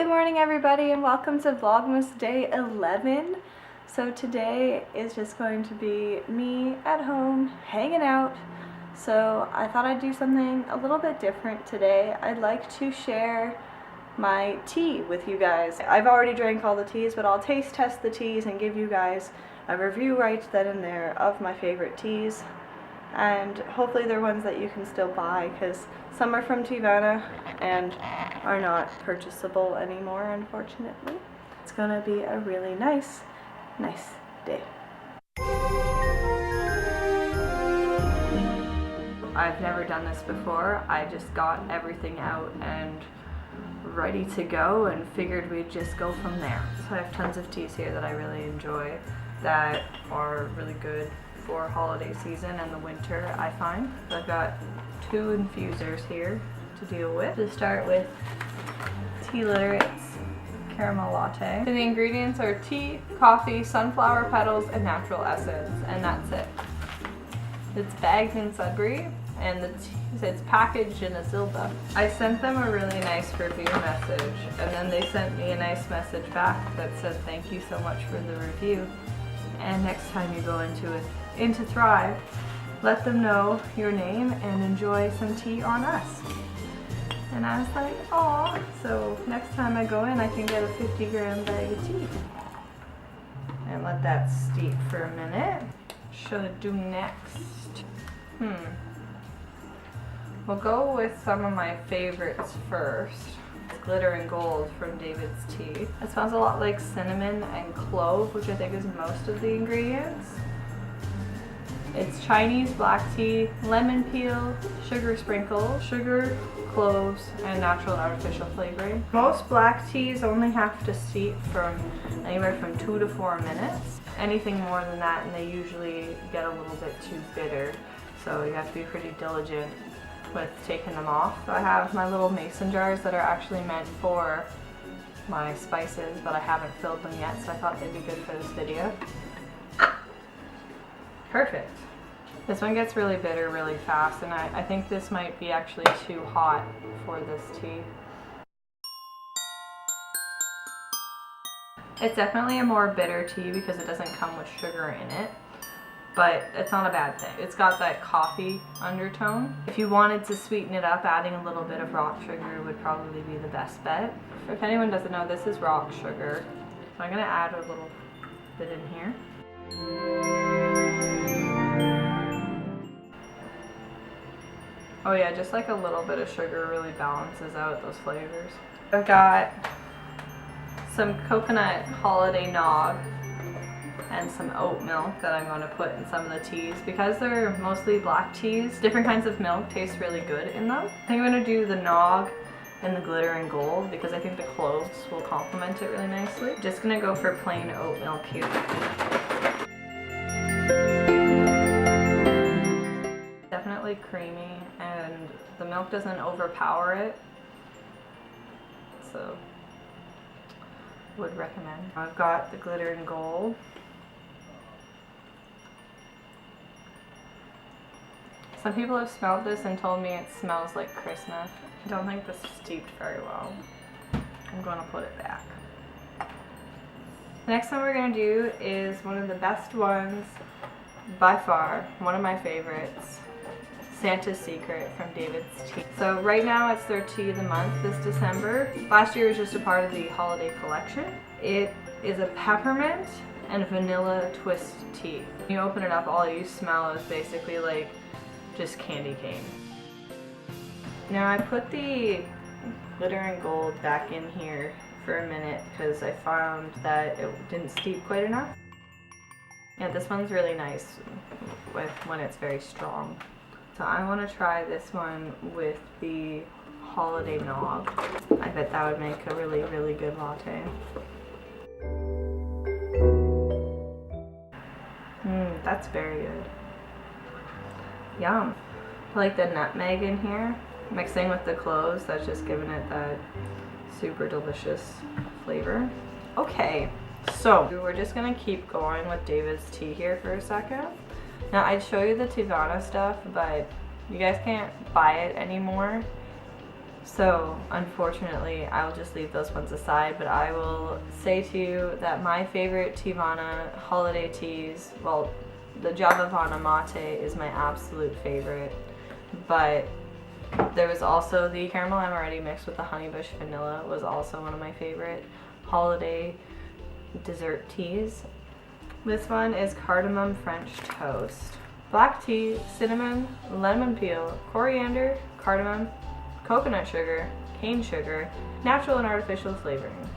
Good morning everybody and welcome to Vlogmas Day 11. So today is just going to be me at home hanging out. So I thought I'd do something a little bit different today. I'd like to share my tea with you guys. I've already drank all the teas, but I'll taste test the teas and give you guys a review right then and there of my favorite teas. And hopefully they're ones that you can still buy, because some are from Teavana and are not purchasable anymore, unfortunately. It's gonna be a really nice day. I've never done this before. I just got everything out and ready to go and figured we'd just go from there. So I have tons of teas here that I really enjoy that are really good for holiday season and the winter, I find. So I've got two infusers here to deal with. To start with Tealiterate's caramel latte. So the ingredients are tea, coffee, sunflower petals, and natural essence, and that's it. It's bagged in Sudbury and it's packaged in a Zilda. I sent them a really nice review message, and then they sent me a nice message back that said thank you so much for the review, and next time you go into Thrive, let them know your name and enjoy some tea on us. And I was like, aw, so next time I go in I can get a 50-gram bag of tea. And let that steep for a minute. Should I do next? We'll go with some of my favorites first. Glitter and Gold from David's Tea. It smells a lot like cinnamon and clove, which I think is most of the ingredients. It's Chinese black tea, lemon peel, sugar sprinkles, sugar, cloves, and natural and artificial flavoring. Most black teas only have to steep from anywhere from 2 to 4 minutes. Anything more than that and they usually get a little bit too bitter, so you have to be pretty diligent with taking them off. So I have my little mason jars that are actually meant for my spices, but I haven't filled them yet, so I thought they'd be good for this video. Perfect. This one gets really bitter really fast, and I think this might be actually too hot for this tea. It's definitely a more bitter tea because it doesn't come with sugar in it, but it's not a bad thing. It's got that coffee undertone. If you wanted to sweeten it up, adding a little bit of rock sugar would probably be the best bet. If anyone doesn't know, this is rock sugar. So I'm gonna add a little bit in here. Oh yeah, just like a little bit of sugar really balances out those flavors. I've got some coconut holiday nog and some oat milk that I'm going to put in some of the teas. Because they're mostly black teas, different kinds of milk taste really good in them. I think I'm going to do the nog and the glitter and gold because I think the cloves will complement it really nicely. Just going to go for plain oat milk here. Definitely creamy, and the milk doesn't overpower it, so would recommend. I've got the glitter and gold. Some people have smelled this and told me it smells like Christmas. I don't think this steeped very well. I'm going to put it back. The next one we're going to do is one of the best ones by far, one of my favorites. Santa's Secret from David's Tea. So right now it's their tea of the month this December. Last year was just a part of the holiday collection. It is a peppermint and vanilla twist tea. When you open it up, all you smell is basically like just candy cane. Now I put the glitter and gold back in here for a minute because I found that it didn't steep quite enough. Yeah, this one's really nice when it's very strong. So I want to try this one with the holiday nog. I bet that would make a really, really good latte. That's very good. Yum. I like the nutmeg in here. Mixing with the cloves, that's just giving it that super delicious flavor. Okay, so we're just going to keep going with David's Tea here for a second. Now I'd show you the Teavana stuff, but you guys can't buy it anymore. So unfortunately, I will just leave those ones aside, but I will say to you that my favorite Teavana holiday teas, well, the Javavana Mate is my absolute favorite, but there was also the caramel amaretti mixed with the honeybush vanilla was also one of my favorite holiday dessert teas. This one is cardamom French toast. Black tea, cinnamon, lemon peel, coriander, cardamom, coconut sugar, cane sugar, natural and artificial flavoring.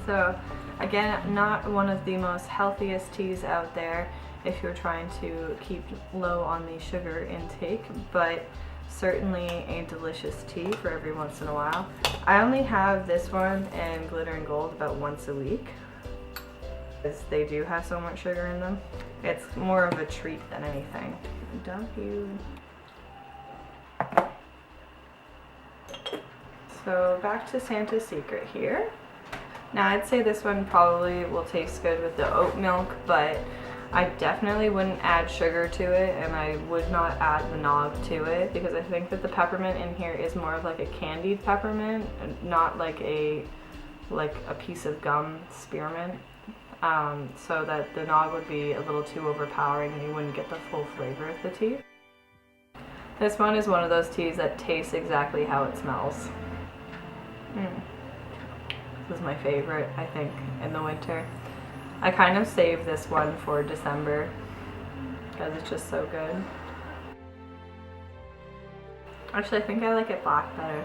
So again, not one of the most healthiest teas out there if you're trying to keep low on the sugar intake, but certainly a delicious tea for every once in a while. I only have this one and glitter and gold about once a week, because they do have so much sugar in them. It's more of a treat than anything. Dump you. So back to Santa's Secret here. Now I'd say this one probably will taste good with the oat milk, but I definitely wouldn't add sugar to it, and I would not add the nog to it, because I think that the peppermint in here is more of like a candied peppermint, not like a piece of gum spearmint. So that the nog would be a little too overpowering and you wouldn't get the full flavor of the tea. This one is one of those teas that tastes exactly how it smells. This is my favorite, I think, in the winter. I kind of saved this one for December because it's just so good. Actually, I think I like it black better.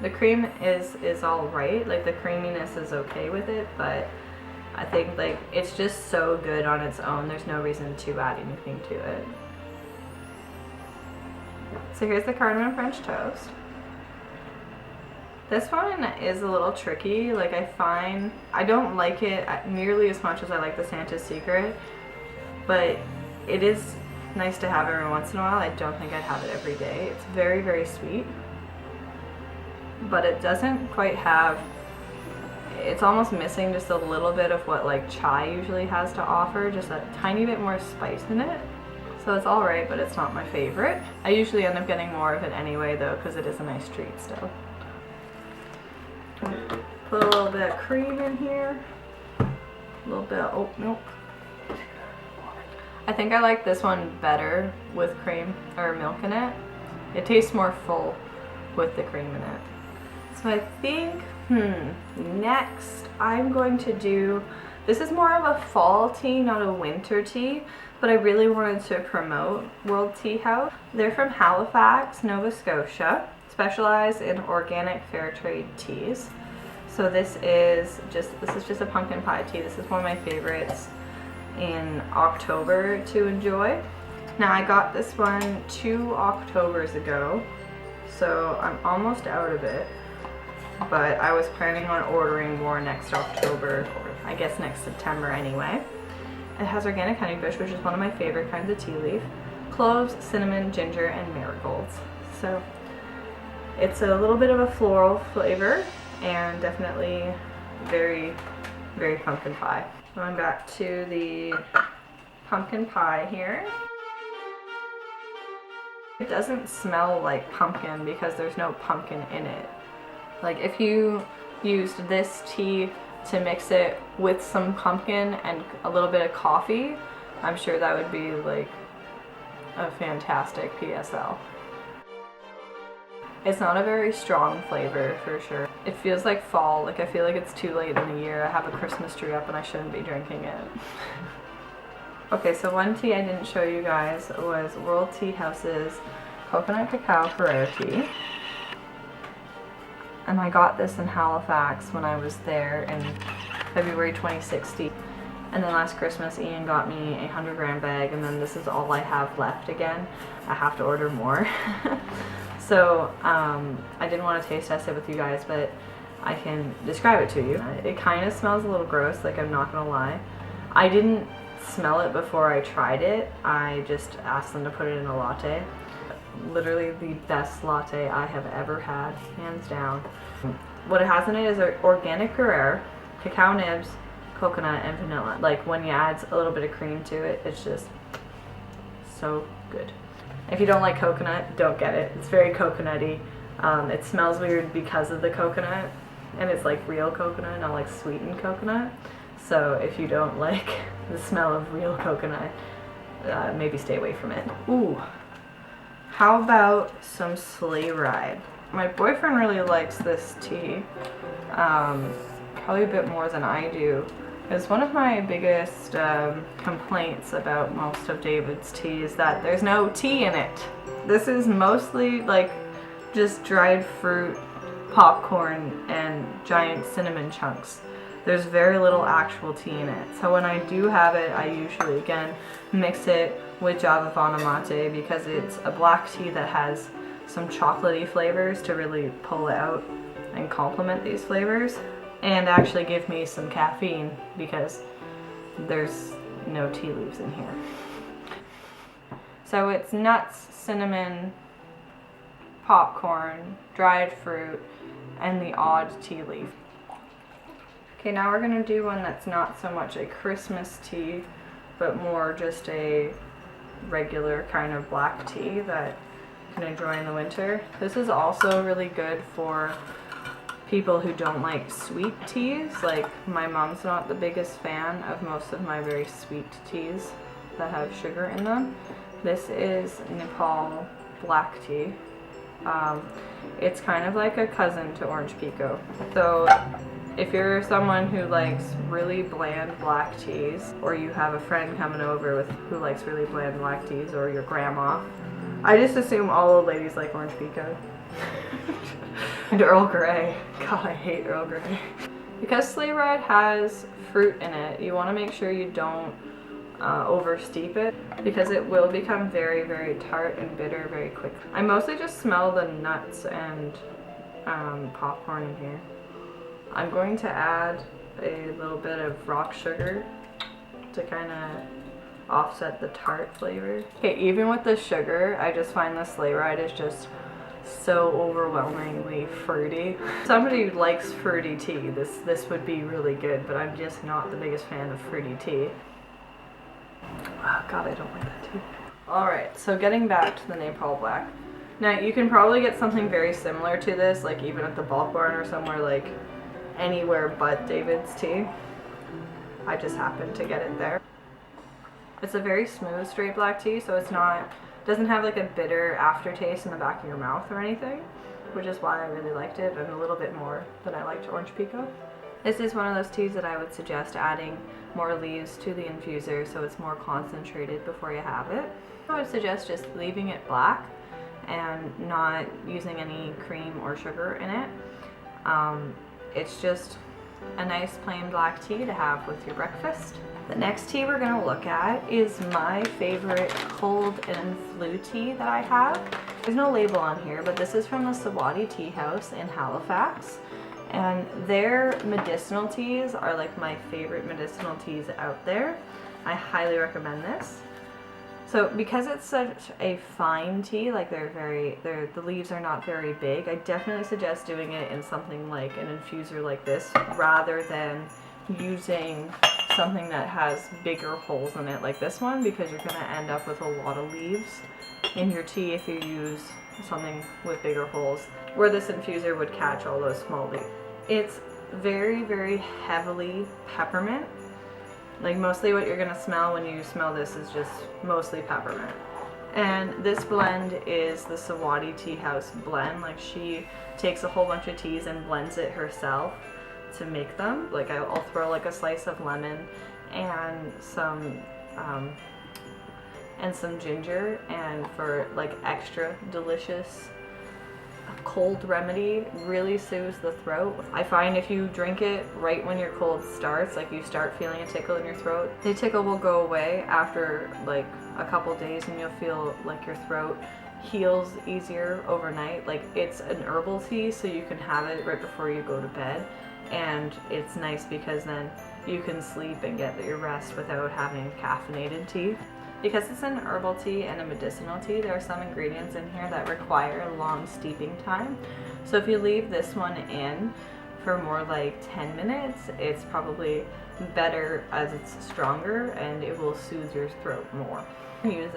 The cream is all right, like the creaminess is okay with it, but I think like it's just so good on its own. There's no reason to add anything to it. So here's the cardamom French toast. This one is a little tricky. Like I don't like it nearly as much as I like the Santa's Secret, but it is nice to have every once in a while. I don't think I'd have it every day. It's very, very sweet, but it doesn't quite have, it's almost missing just a little bit of what like chai usually has to offer, just a tiny bit more spice in it. So it's alright, but it's not my favorite. I usually end up getting more of it anyway though, because it is a nice treat still. Put a little bit of cream in here, a little bit of oat milk. I think I like this one better with cream or milk in it. It tastes more full with the cream in it. So I think, next I'm going to do, this is more of a fall tea, not a winter tea, but I really wanted to promote World Tea House. They're from Halifax, Nova Scotia, specialize in organic fair trade teas. So this is just a pumpkin pie tea. This is one of my favorites in October to enjoy. Now I got this one 2 Octobers ago, so I'm almost out of it, but I was planning on ordering more next October, or I guess next September anyway. It has organic honeybush, which is one of my favorite kinds of tea leaf, cloves, cinnamon, ginger, and marigolds. So it's a little bit of a floral flavor and definitely very, very pumpkin pie. Going back to the pumpkin pie here. It doesn't smell like pumpkin because there's no pumpkin in it. Like if you used this tea to mix it with some pumpkin and a little bit of coffee, I'm sure that would be like a fantastic PSL. It's not a very strong flavor for sure. It feels like fall, like I feel like it's too late in the year. I have a Christmas tree up and I shouldn't be drinking it. Okay, so one tea I didn't show you guys was World Tea House's Coconut Cacao Ferrer tea. And I got this in Halifax when I was there in February 2016. And then last Christmas, Ian got me a 100-gram bag, and then this is all I have left again. I have to order more. So I didn't want to taste test it with you guys, but I can describe it to you. It kind of smells a little gross, like I'm not gonna lie. I didn't smell it before I tried it. I just asked them to put it in a latte. Literally the best latte I have ever had, hands down. What it has in it is organic Ferrer, cacao nibs, coconut, and vanilla. Like when you add a little bit of cream to it, it's just so good. If you don't like coconut, don't get it. It's very coconutty. It smells weird because of the coconut, and it's like real coconut, not like sweetened coconut. So if you don't like the smell of real coconut, maybe stay away from it. Ooh, how about some Sleigh Ride? My boyfriend really likes this tea, probably a bit more than I do. It's one of my biggest complaints about most of David's tea is that there's no tea in it. This is mostly like just dried fruit, popcorn, and giant cinnamon chunks. There's very little actual tea in it. So when I do have it, I usually, again, mix it with Java Fana Mate because it's a black tea that has some chocolatey flavors to really pull out and complement these flavors, and actually give me some caffeine because there's no tea leaves in here. So it's nuts, cinnamon, popcorn, dried fruit, and the odd tea leaf. Okay, now we're gonna do one that's not so much a Christmas tea, but more just a regular kind of black tea that you can enjoy in the winter. This is also really good for people who don't like sweet teas. Like, my mom's not the biggest fan of most of my very sweet teas that have sugar in them. This is Nepal black tea. It's kind of like a cousin to orange pekoe. So if you're someone who likes really bland black teas, or you have a friend coming over who likes really bland black teas, or your grandma, I just assume all old ladies like orange pekoe. And Earl Grey. God, I hate Earl Grey. Because Sleigh Ride has fruit in it, you want to make sure you don't oversteep it, because it will become very, very tart and bitter very quickly. I mostly just smell the nuts and popcorn in here. I'm going to add a little bit of rock sugar to kind of offset the tart flavor. Okay, even with the sugar, I just find the Sleigh Ride is just so overwhelmingly fruity. Somebody who likes fruity tea, this would be really good, but I'm just not the biggest fan of fruity tea. Oh God, I don't like that tea. Alright, so getting back to the Nepal Black. Now you can probably get something very similar to this, like even at the Bulk Barn or somewhere, like anywhere but David's Tea. I just happened to get it there. It's a very smooth straight black tea, so it's not, doesn't have like a bitter aftertaste in the back of your mouth or anything, which is why I really liked it, and a little bit more than I liked orange pekoe. This is one of those teas that I would suggest adding more leaves to the infuser so it's more concentrated before you have it. I would suggest just leaving it black and not using any cream or sugar in it. It's just a nice plain black tea to have with your breakfast. The next tea we're going to look at is my favorite cold and flu tea that I have. There's no label on here, but this is from the Sawadee Tea House in Halifax. And their medicinal teas are like my favorite medicinal teas out there. I highly recommend this. So because it's such a fine tea, like the leaves are not very big, I definitely suggest doing it in something like an infuser like this rather than using something that has bigger holes in it like this one, because you're going to end up with a lot of leaves in your tea if you use something with bigger holes, where this infuser would catch all those small leaves. It's very, very heavily peppermint. Like mostly what you're gonna smell when you smell this is just mostly peppermint. And this blend is the Sawadee Tea House blend. Like, she takes a whole bunch of teas and blends it herself to make them. Like, I'll throw like a slice of lemon and some ginger, and for like extra delicious cold remedy, really soothes the throat. I find if you drink it right when your cold starts, like you start feeling a tickle in your throat, the tickle will go away after like a couple days, and you'll feel like your throat heals easier overnight. Like, it's an herbal tea, so you can have it right before you go to bed, and it's nice because then you can sleep and get your rest without having caffeinated tea. Because it's an herbal tea and a medicinal tea, there are some ingredients in here that require a long steeping time. So if you leave this one in for more like 10 minutes, it's probably better as it's stronger, and it will soothe your throat more. Use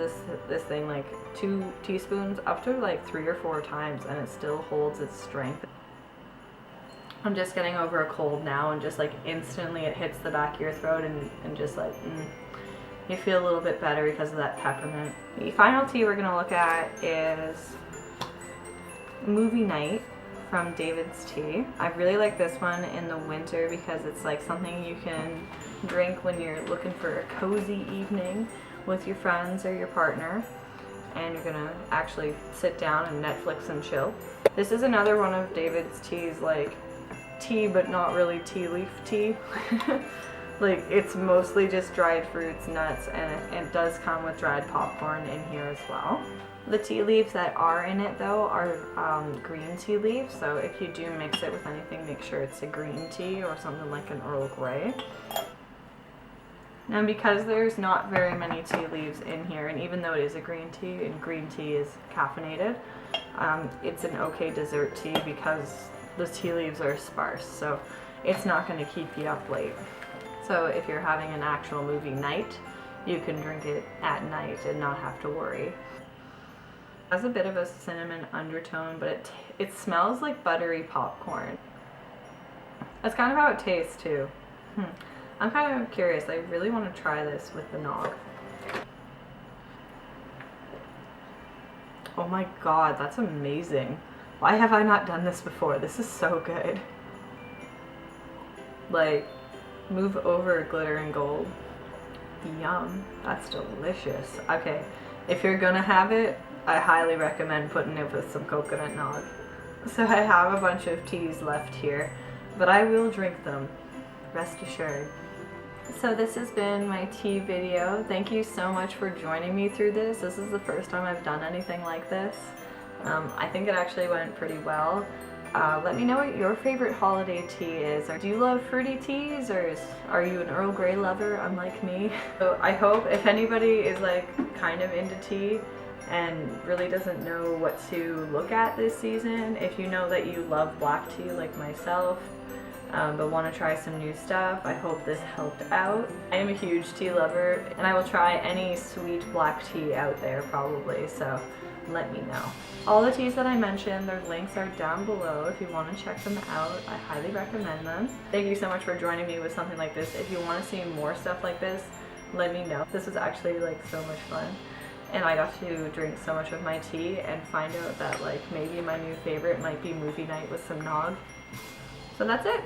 this thing like 2 teaspoons up to like 3 or 4 times, and it still holds its strength. I'm just getting over a cold now, and just like instantly it hits the back of your throat, and just like you feel a little bit better because of that peppermint. The final tea we're gonna look at is Movie Night from David's Tea. I really like this one in the winter because it's like something you can drink when you're looking for a cozy evening with your friends or your partner, and you're gonna actually sit down and Netflix and chill. This is another one of David's teas, like tea but not really tea leaf tea. Like it's mostly just dried fruits, nuts, and it does come with dried popcorn in here as well. The tea leaves that are in it though are green tea leaves, so if you do mix it with anything, make sure it's a green tea or something like an Earl Grey. Now because there's not very many tea leaves in here, and even though it is a green tea and green tea is caffeinated, it's an okay dessert tea because the tea leaves are sparse, so it's not going to keep you up late. So if you're having an actual movie night, you can drink it at night and not have to worry. It has a bit of a cinnamon undertone, but it smells like buttery popcorn. That's kind of how it tastes too. I'm kind of curious. I really want to try this with the nog. Oh my god, that's amazing. Why have I not done this before? This is so good. Like, move over glitter and gold. Yum. That's delicious. Okay, if you're gonna have it, I highly recommend putting it with some coconut nog. So I have a bunch of teas left here, but I will drink them. Rest assured. So this has been my tea video. Thank you so much for joining me through this. This is the first time I've done anything like this. I think it actually went pretty well. Let me know what your favorite holiday tea is. Do you love fruity teas, or are you an Earl Grey lover unlike me? So I hope if anybody is like kind of into tea and really doesn't know what to look at this season, if you know that you love black tea like myself, but want to try some new stuff, I hope this helped out. I am a huge tea lover, and I will try any sweet black tea out there probably, so let me know. All the teas that I mentioned, their links are down below if you want to check them out. I highly recommend them. Thank you so much for joining me with something like this. If you want to see more stuff like this, let me know. This was actually like so much fun, and I got to drink so much of my tea and find out that like maybe my new favorite might be Movie Night with some nog. So that's it.